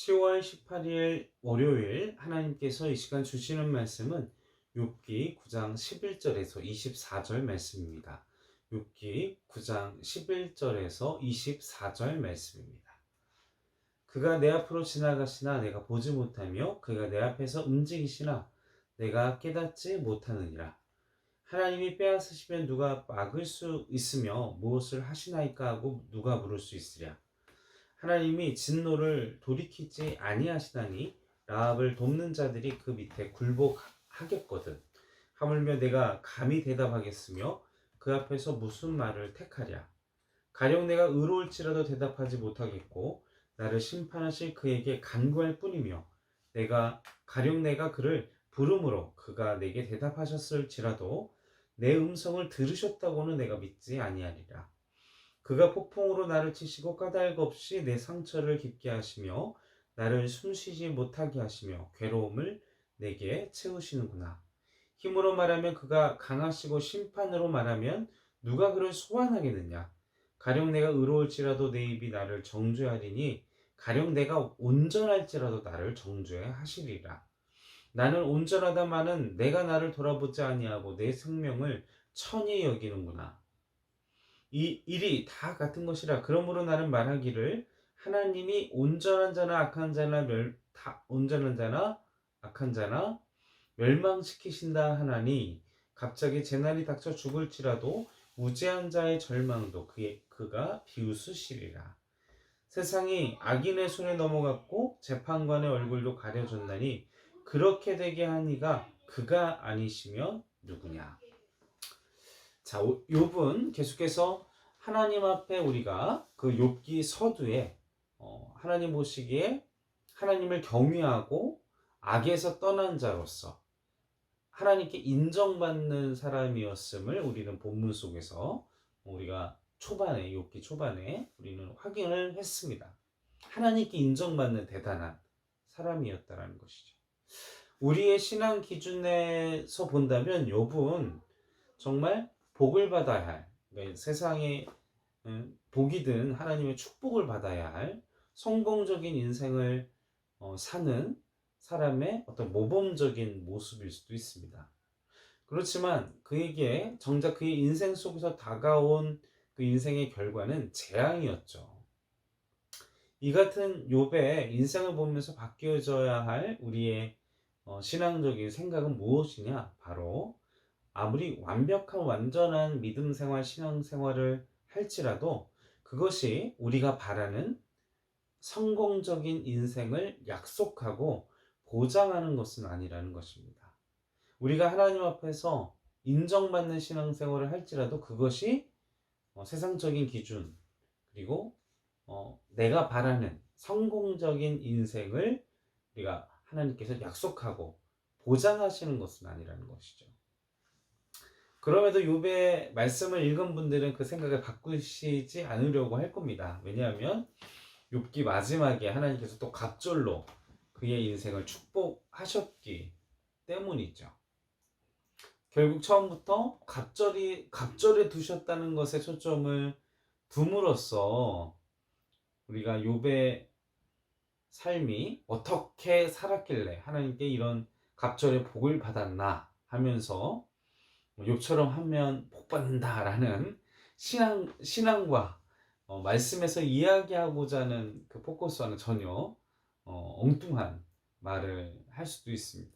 10월 18일 월요일 하나님께서 이 시간 주시는 말씀은 욥기 9장 11절에서 24절 말씀입니다. 욥기 9장 11절에서 24절 말씀입니다. 그가 내 앞으로 지나가시나 내가 보지 못하며 그가 내 앞에서 움직이시나 내가 깨닫지 못하느니라. 하나님이 빼앗으시면 누가 막을 수 있으며 무엇을 하시나이까 하고 누가 물을 수 있으랴. 하나님이 진노를 돌이키지 아니하시다니 라합을 돕는 자들이 그 밑에 굴복하겠거든. 하물며 내가 감히 대답하겠으며 그 앞에서 무슨 말을 택하랴. 가령 내가 의로울지라도 대답하지 못하겠고 나를 심판하실 그에게 간구할 뿐이며 가령 내가 그를 부름으로 그가 내게 대답하셨을지라도 내 음성을 들으셨다고는 내가 믿지 아니하리라. 그가 폭풍으로 나를 치시고 까닭 없이 내 상처를 깊게 하시며 나를 숨쉬지 못하게 하시며 괴로움을 내게 채우시는구나. 힘으로 말하면 그가 강하시고 심판으로 말하면 누가 그를 소환하겠느냐. 가령 내가 의로울지라도 내 입이 나를 정죄하리니 가령 내가 온전할지라도 나를 정죄하시리라. 나는 온전하다마는 내가 나를 돌아보지 아니하고 내 생명을 천히 여기는구나. 이 일이 다 같은 것이라. 그러므로 나는 말하기를 하나님이 온전한 자나 악한 자나 멸망시키신다 하나니 갑자기 재난이 닥쳐 죽을지라도 무죄한 자의 절망도 그가 비웃으시리라. 세상이 악인의 손에 넘어갔고 재판관의 얼굴도 가려졌나니 그렇게 되게 한 이가 그가 아니시면 누구냐. 자, 욥은 계속해서 하나님 앞에 우리가 그 욥기 서두에 하나님 보시기에 하나님을 경외하고 악에서 떠난 자로서 하나님께 인정받는 사람이었음을 우리는 본문 속에서 우리가 욥기 초반에 우리는 확인을 했습니다. 하나님께 인정받는 대단한 사람이었다라는 것이죠. 우리의 신앙 기준에서 본다면 욥은 정말 복을 받아야 할, 그러니까 세상에 복이든 하나님의 축복을 받아야 할 성공적인 인생을 사는 사람의 어떤 모범적인 모습일 수도 있습니다. 그렇지만 그에게 정작 그의 인생 속에서 다가온 그 인생의 결과는 재앙이었죠. 이 같은 욥의 인생을 보면서 바뀌어져야 할 우리의 신앙적인 생각은 무엇이냐? 바로 아무리 완벽한 완전한 믿음 생활, 신앙 생활을 할지라도 그것이 우리가 바라는 성공적인 인생을 약속하고 보장하는 것은 아니라는 것입니다. 우리가 하나님 앞에서 인정받는 신앙 생활을 할지라도 그것이 세상적인 기준 그리고 내가 바라는 성공적인 인생을 우리가 하나님께서 약속하고 보장하시는 것은 아니라는 것이죠. 그럼에도 욥의 말씀을 읽은 분들은 그 생각을 바꾸시지 않으려고 할 겁니다. 왜냐하면 욥기 마지막에 하나님께서 또 갑절로 그의 인생을 축복하셨기 때문이죠. 결국 처음부터 갑절에 두셨다는 것에 초점을 둠으로써 우리가 욥의 삶이 어떻게 살았길래 하나님께 이런 갑절의 복을 받았나 하면서 욥처럼 하면 복 받는다라는 신앙과 말씀에서 이야기하고자 하는 그 포커스와는 전혀 엉뚱한 말을 할 수도 있습니다.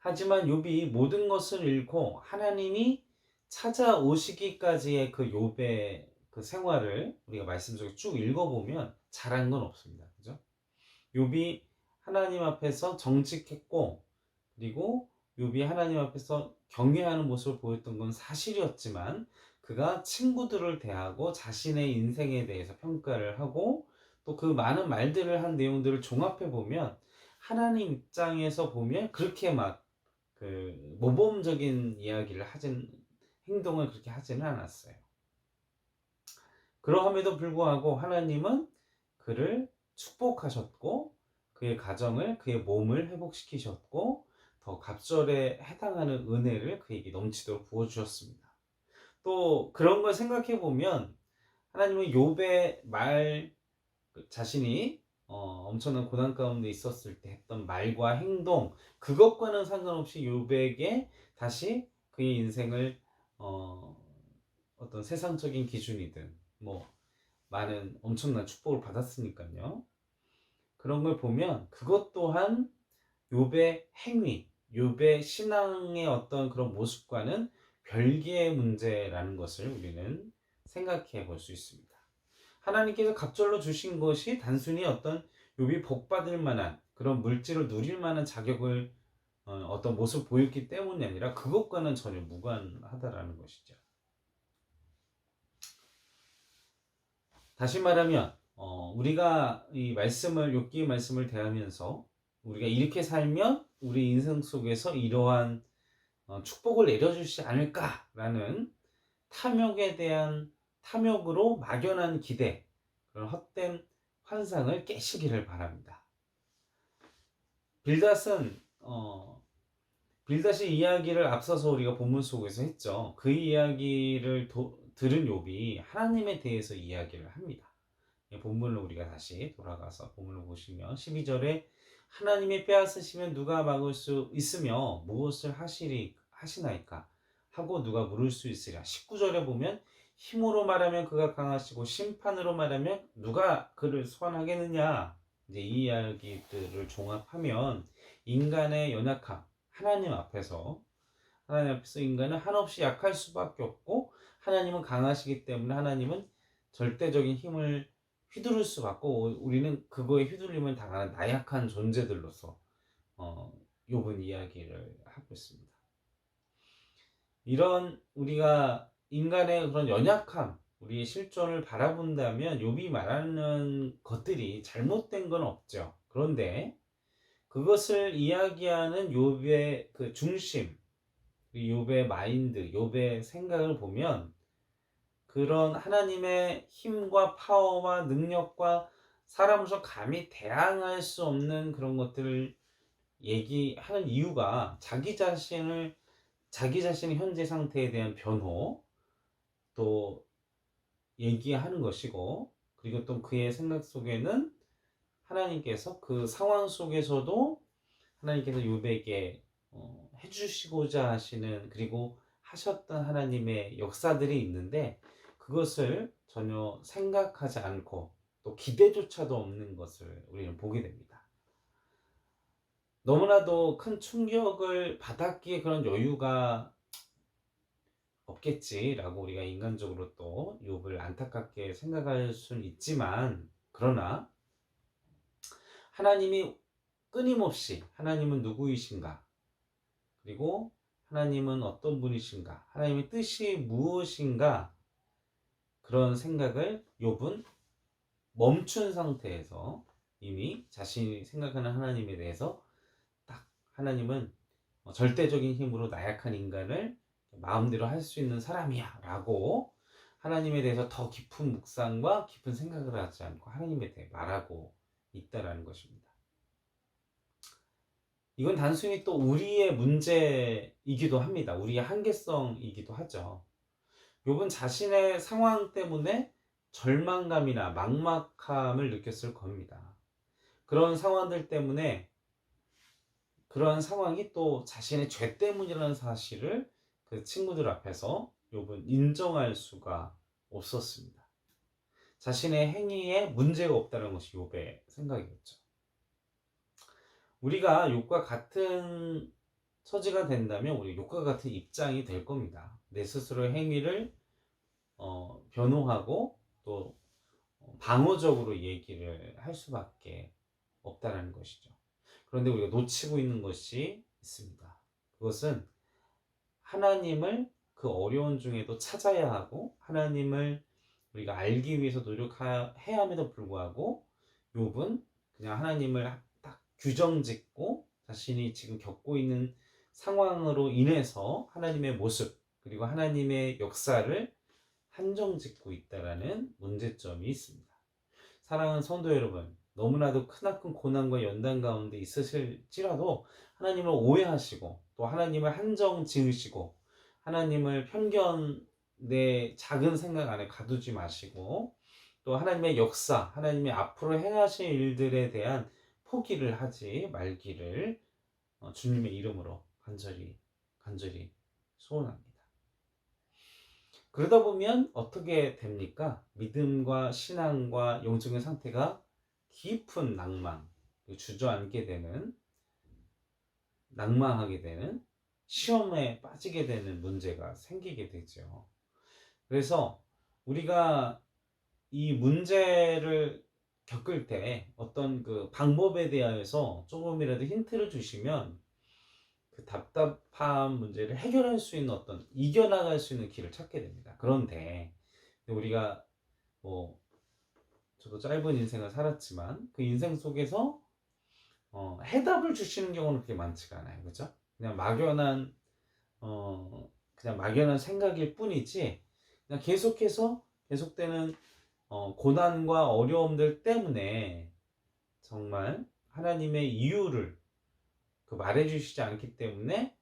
하지만 욥이 모든 것을 잃고 하나님이 찾아오시기까지의 그 욥의 그 생활을 우리가 말씀 속에 쭉 읽어보면 잘한 건 없습니다. 그죠? 욥이 하나님 앞에서 정직했고 그리고 욥이 하나님 앞에서 경외하는 모습을 보였던 건 사실이었지만 그가 친구들을 대하고 자신의 인생에 대해서 평가를 하고 또 그 많은 말들을 한 내용들을 종합해 보면 하나님 입장에서 보면 그렇게 막 그 모범적인 행동을 그렇게 하지는 않았어요. 그러함에도 불구하고 하나님은 그를 축복하셨고 그의 가정을 그의 몸을 회복시키셨고 더 갑절에 해당하는 은혜를 그에게 넘치도록 부어주셨습니다. 또 그런 걸 생각해 보면 하나님은 욥의 자신이 엄청난 고난 가운데 있었을 때 했던 말과 행동, 그것과는 상관없이 욥에게 다시 그의 인생을 어, 어떤 세상적인 기준이든 뭐 많은 엄청난 축복을 받았으니까요. 그런 걸 보면 그것 또한 욥의 행위, 욥의 신앙의 어떤 그런 모습과는 별개의 문제라는 것을 우리는 생각해 볼 수 있습니다. 하나님께서 갑절로 주신 것이 단순히 어떤 욥이 복받을 만한 그런 물질을 누릴 만한 자격을 어떤 모습을 보였기 때문이 아니라 그것과는 전혀 무관하다라는 것이죠. 다시 말하면 우리가 이 말씀을 욥기의 말씀을 대하면서 우리가 이렇게 살면 우리 인생 속에서 이러한 축복을 내려주시지 않을까라는 탐욕에 대한 탐욕으로 막연한 기대, 그런 헛된 환상을 깨시기를 바랍니다. 빌닷은 빌닷의 이야기를 앞서서 우리가 본문 속에서 했죠. 그 이야기를 들은 욥이 하나님에 대해서 이야기를 합니다. 본문을 우리가 다시 돌아가서 본문을 보시면 12절에 하나님이 빼앗으시면 누가 막을 수 있으며 무엇을 하시나이까 하고 누가 물을 수 있으랴. 19절에 보면 힘으로 말하면 그가 강하시고 심판으로 말하면 누가 그를 소환하겠느냐. 이제 이 이야기들을 종합하면 인간의 연약함, 하나님 앞에서 인간은 한없이 약할 수밖에 없고 하나님은 강하시기 때문에 하나님은 절대적인 힘을 휘두를 수밖에 없고 우리는 그거에 휘둘림을 당하는 나약한 존재들로서 욥은 이야기를 하고 있습니다. 이런 우리가 인간의 그런 연약함, 우리의 실존을 바라본다면 욥이 말하는 것들이 잘못된 건 없죠. 그런데 그것을 이야기하는 욥의 그 중심, 욥의 마인드, 욥의 생각을 보면 그런 하나님의 힘과 파워와 능력과 사람으로서 감히 대항할 수 없는 그런 것들을 얘기하는 이유가 자기 자신의 현재 상태에 대한 변호 또 얘기하는 것이고, 그리고 또 그의 생각 속에는 하나님께서 그 상황 속에서도 하나님께서 욥에게 해주시고자 하시는 그리고 하셨던 하나님의 역사들이 있는데 그것을 전혀 생각하지 않고 또 기대조차도 없는 것을 우리는 보게 됩니다. 너무나도 큰 충격을 받았기에 그런 여유가 없겠지라고 우리가 인간적으로 또 욥을 안타깝게 생각할 수는 있지만, 그러나 하나님이 끊임없이 하나님은 누구이신가, 그리고 하나님은 어떤 분이신가, 하나님의 뜻이 무엇인가, 그런 생각을 욥은 멈춘 상태에서 이미 자신이 생각하는 하나님에 대해서 딱 하나님은 절대적인 힘으로 나약한 인간을 마음대로 할 수 있는 사람이야 라고 하나님에 대해서 더 깊은 묵상과 깊은 생각을 하지 않고 하나님에 대해 말하고 있다라는 것입니다. 이건 단순히 또 우리의 문제이기도 합니다. 우리의 한계성이기도 하죠. 욥은 자신의 상황 때문에 절망감이나 막막함을 느꼈을 겁니다. 그런 상황들 때문에 그러한 상황이 또 자신의 죄 때문이라는 사실을 그 친구들 앞에서 욥은 인정할 수가 없었습니다. 자신의 행위에 문제가 없다는 것이 욥의 생각이었죠. 우리가 욥과 같은 처지가 된다면 우리 욥과 같은 입장이 될 겁니다. 내 스스로의 행위를 변호하고 또 방어적으로 얘기를 할 수밖에 없다는 것이죠. 그런데 우리가 놓치고 있는 것이 있습니다. 그것은 하나님을 그 어려운 중에도 찾아야 하고 하나님을 우리가 알기 위해서 노력해야 함에도 불구하고 욥은 그냥 하나님을 딱 규정짓고 자신이 지금 겪고 있는 상황으로 인해서 하나님의 모습 그리고 하나님의 역사를 한정짓고 있다라는 문제점이 있습니다. 사랑하는 성도 여러분, 너무나도 크나큰 고난과 연단 가운데 있으실지라도 하나님을 오해하시고 또 하나님을 한정 지으시고 하나님을 편견 내 작은 생각 안에 가두지 마시고 또 하나님의 역사, 하나님의 앞으로 행하실 일들에 대한 포기를 하지 말기를 주님의 이름으로 간절히 소원합니다. 그러다 보면 어떻게 됩니까? 믿음과 신앙과 영적인 상태가 깊은 주저앉게 되는, 낭망하게 되는, 시험에 빠지게 되는 문제가 생기게 되죠. 그래서 우리가 이 문제를 겪을 때 어떤 그 방법에 대하여서 조금이라도 힌트를 주시면 그 답답한 문제를 해결할 수 있는 이겨나갈 수 있는 길을 찾게 됩니다. 그런데 우리가 뭐 저도 짧은 인생을 살았지만 그 인생 속에서 해답을 주시는 경우는 그렇게 많지가 않아요. 그죠? 그냥 막연한 생각일 뿐이지, 그냥 계속되는 고난과 어려움들 때문에 정말 하나님의 이유를 말해주시지 않기 때문에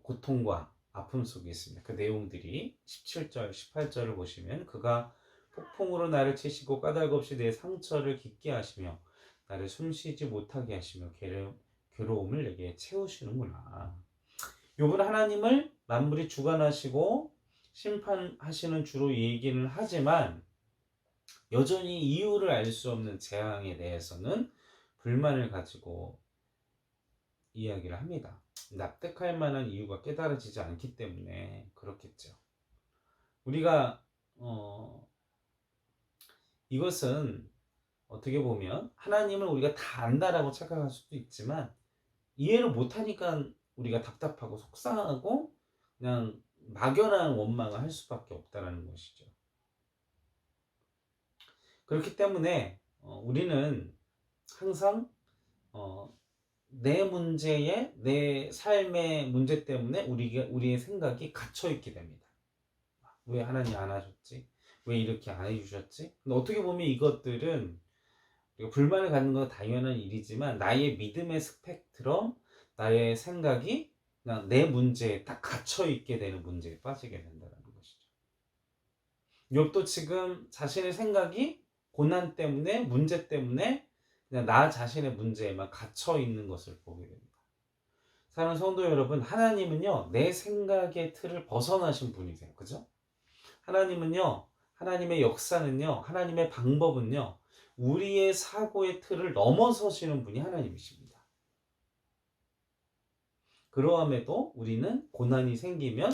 고통과 아픔 속에 있습니다. 그 내용들이 17절, 18절을 보시면 그가 폭풍으로 나를 치시고 까닭없이 내 상처를 깊게 하시며 나를 숨쉬지 못하게 하시며 괴로움을 내게 채우시는구나. 욥은 하나님을 만물이 주관하시고 심판하시는 주로 얘기는 하지만 여전히 이유를 알 수 없는 재앙에 대해서는 불만을 가지고 이야기를 합니다. 납득할 만한 이유가 깨달아지지 않기 때문에 그렇겠죠. 우리가 이것은 어떻게 보면 하나님을 우리가 다 안다라고 착각할 수도 있지만 이해를 못하니까 우리가 답답하고 속상하고 그냥 막연한 원망을 할 수밖에 없다는 것이죠. 그렇기 때문에 우리는 항상 내 삶의 문제 때문에 우리의 생각이 갇혀 있게 됩니다. 왜 하나님 안 하셨지? 왜 이렇게 안 해주셨지? 근데 어떻게 보면 이것들은 우리가 불만을 갖는 건 당연한 일이지만 나의 믿음의 스펙트럼, 나의 생각이 그냥 내 문제에 딱 갇혀 있게 되는 문제에 빠지게 된다는 것이죠. 욥도 지금 자신의 생각이 고난 때문에, 문제 때문에 그냥 나 자신의 문제에만 갇혀 있는 것을 보게 됩니다. 사랑하는 성도 여러분, 하나님은요, 내 생각의 틀을 벗어나신 분이세요. 그죠? 하나님은요, 하나님의 역사는요, 하나님의 방법은요, 우리의 사고의 틀을 넘어서시는 분이 하나님이십니다. 그러함에도 우리는 고난이 생기면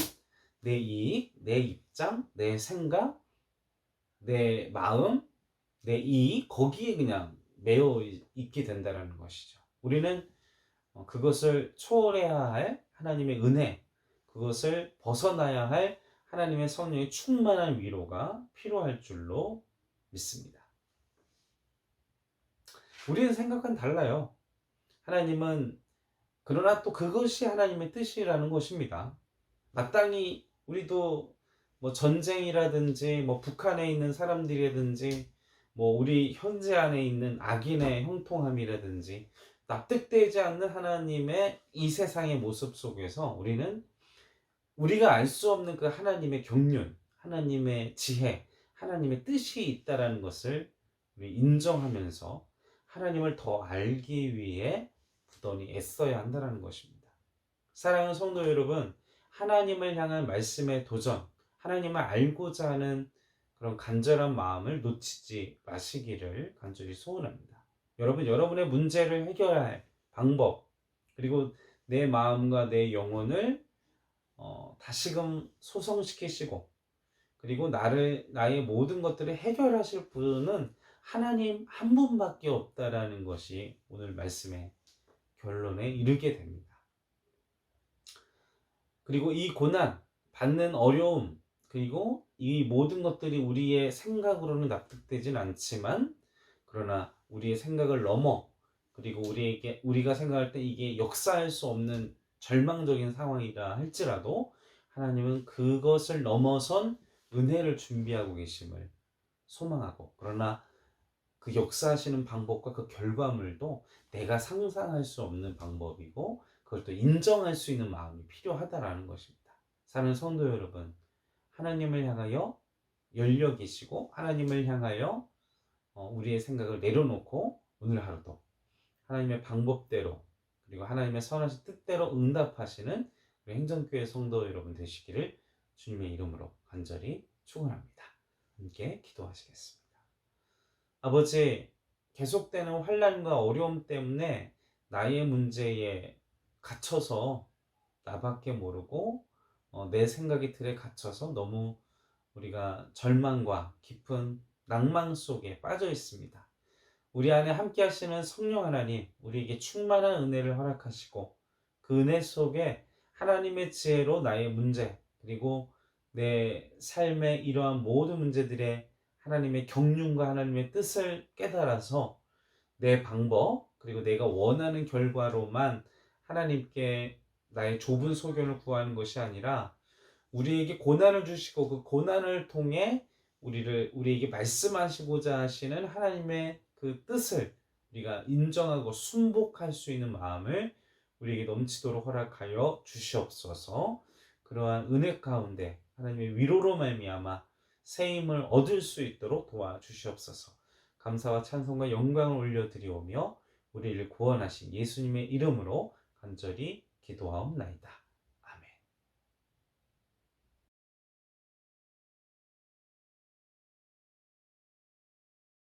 내 이익, 내 입장, 내 생각, 내 마음, 내 이익, 거기에 그냥 매여 있게 된다는 것이죠. 우리는 그것을 초월해야 할 하나님의 은혜, 그것을 벗어나야 할 하나님의 성령의 충만한 위로가 필요할 줄로 믿습니다. 우리는 생각은 달라요. 하나님은 그러나 또 그것이 하나님의 뜻이라는 것입니다. 마땅히 우리도 뭐 전쟁이라든지 뭐 북한에 있는 사람들이라든지 뭐 우리 현재 안에 있는 악인의 형통함이라든지 납득되지 않는 하나님의 이 세상의 모습 속에서 우리가 알 수 없는 그 하나님의 경륜, 하나님의 지혜, 하나님의 뜻이 있다라는 것을 우리 인정하면서 하나님을 더 알기 위해 부단히 애써야 한다는 것입니다. 사랑하는 성도 여러분, 하나님을 향한 말씀의 도전, 하나님을 알고자 하는 그런 간절한 마음을 놓치지 마시기를 간절히 소원합니다. 여러분의 문제를 해결할 방법, 그리고 내 마음과 내 영혼을 다시금 소성시키시고, 그리고 나의 모든 것들을 해결하실 분은 하나님 한 분밖에 없다라는 것이 오늘 말씀의 결론에 이르게 됩니다. 그리고 이 고난, 받는 어려움, 그리고 이 모든 것들이 우리의 생각으로는 납득되진 않지만, 그러나 우리의 생각을 넘어, 그리고 우리가 생각할 때 이게 역사할 수 없는 절망적인 상황이라 할지라도 하나님은 그것을 넘어선 은혜를 준비하고 계심을 소망하고, 그러나 그 역사하시는 방법과 그 결과물도 내가 상상할 수 없는 방법이고 그걸 또 인정할 수 있는 마음이 필요하다라는 것입니다. 사는 성도 여러분, 하나님을 향하여 열려 계시고 하나님을 향하여 우리의 생각을 내려놓고 오늘 하루도 하나님의 방법대로 그리고 하나님의 선하신 뜻대로 응답하시는 우리 행정교회 성도 여러분 되시기를 주님의 이름으로 간절히 축원합니다. 함께 기도하시겠습니다. 아버지, 계속되는 환난과 어려움 때문에 나의 문제에 갇혀서 나밖에 모르고 내 생각의 틀에 갇혀서 너무 우리가 절망과 깊은 낭망 속에 빠져 있습니다. 우리 안에 함께 하시는 성령 하나님, 우리에게 충만한 은혜를 허락하시고 그 은혜 속에 하나님의 지혜로 나의 문제, 그리고 내 삶의 이러한 모든 문제들의 하나님의 경륜과 하나님의 뜻을 깨달아서 내 방법, 그리고 내가 원하는 결과로만 하나님께 나의 좁은 소견을 구하는 것이 아니라 우리에게 고난을 주시고 그 고난을 통해 우리에게 말씀하시고자 하시는 하나님의 그 뜻을 우리가 인정하고 순복할 수 있는 마음을 우리에게 넘치도록 허락하여 주시옵소서. 그러한 은혜 가운데 하나님의 위로로 말미암아 새 힘을 얻을 수 있도록 도와주시옵소서. 감사와 찬송과 영광을 올려드리오며 우리를 구원하신 예수님의 이름으로 간절히 기도하옵나이다.